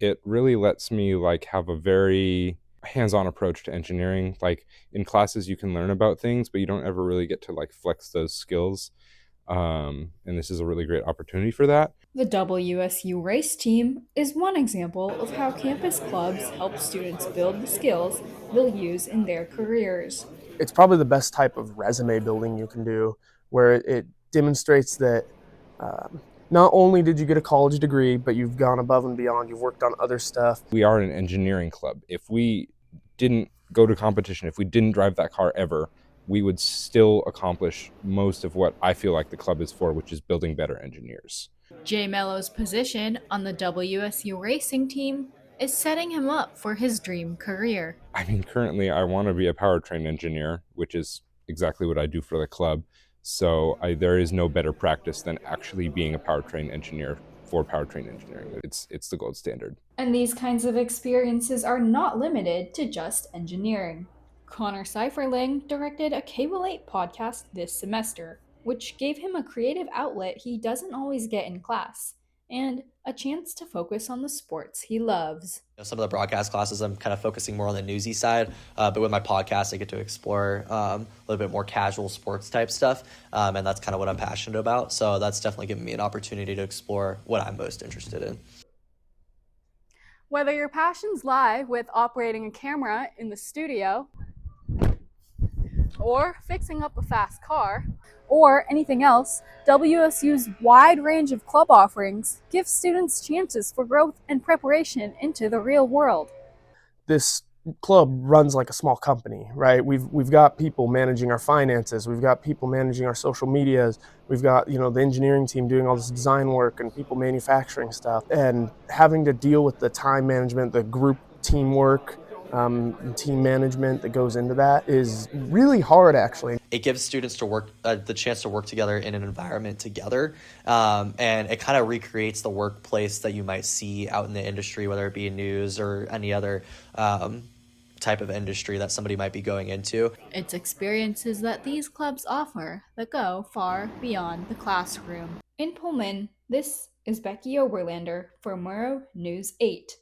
it really lets me like have a very hands-on approach to engineering. Like in classes you can learn about things, but you don't ever really get to like flex those skills. And this is a really great opportunity for that. The WSU race team is one example of how campus clubs help students build the skills they'll use in their careers. It's probably the best type of resume building you can do, where it demonstrates that not only did you get a college degree, but you've gone above and beyond. You've worked on other stuff. We are an engineering club. If we didn't go to competition, if we didn't drive that car ever, we would still accomplish most of what I feel like the club is for, which is building better engineers. Jay Mello's position on the WSU racing team is setting him up for his dream career. I mean, currently I want to be a powertrain engineer, which is exactly what I do for the club. So there is no better practice than actually being a powertrain engineer for powertrain engineering. It's the gold standard. And these kinds of experiences are not limited to just engineering. Connor Seiferling directed a Cable 8 podcast this semester, which gave him a creative outlet he doesn't always get in class, and a chance to focus on the sports he loves. Some of the broadcast classes, I'm kind of focusing more on the newsy side, but with my podcast, I get to explore a little bit more casual sports type stuff, and that's kind of what I'm passionate about. So that's definitely given me an opportunity to explore what I'm most interested in. Whether your passions lie with operating a camera in the studio, or fixing up a fast car, or anything else, WSU's wide range of club offerings gives students chances for growth and preparation into the real world. This club runs like a small company, right? We've got people managing our finances, we've got people managing our social medias, we've got the engineering team doing all this design work and people manufacturing stuff, and having to deal with the time management, the group teamwork, team management that goes into that is really hard, actually. It gives students to work the chance to work together in an environment together, and it kind of recreates the workplace that you might see out in the industry, whether it be in news or any other type of industry that somebody might be going into. It's experiences that these clubs offer that go far beyond the classroom. In Pullman, this is Becky Oberlander for Murrow News 8.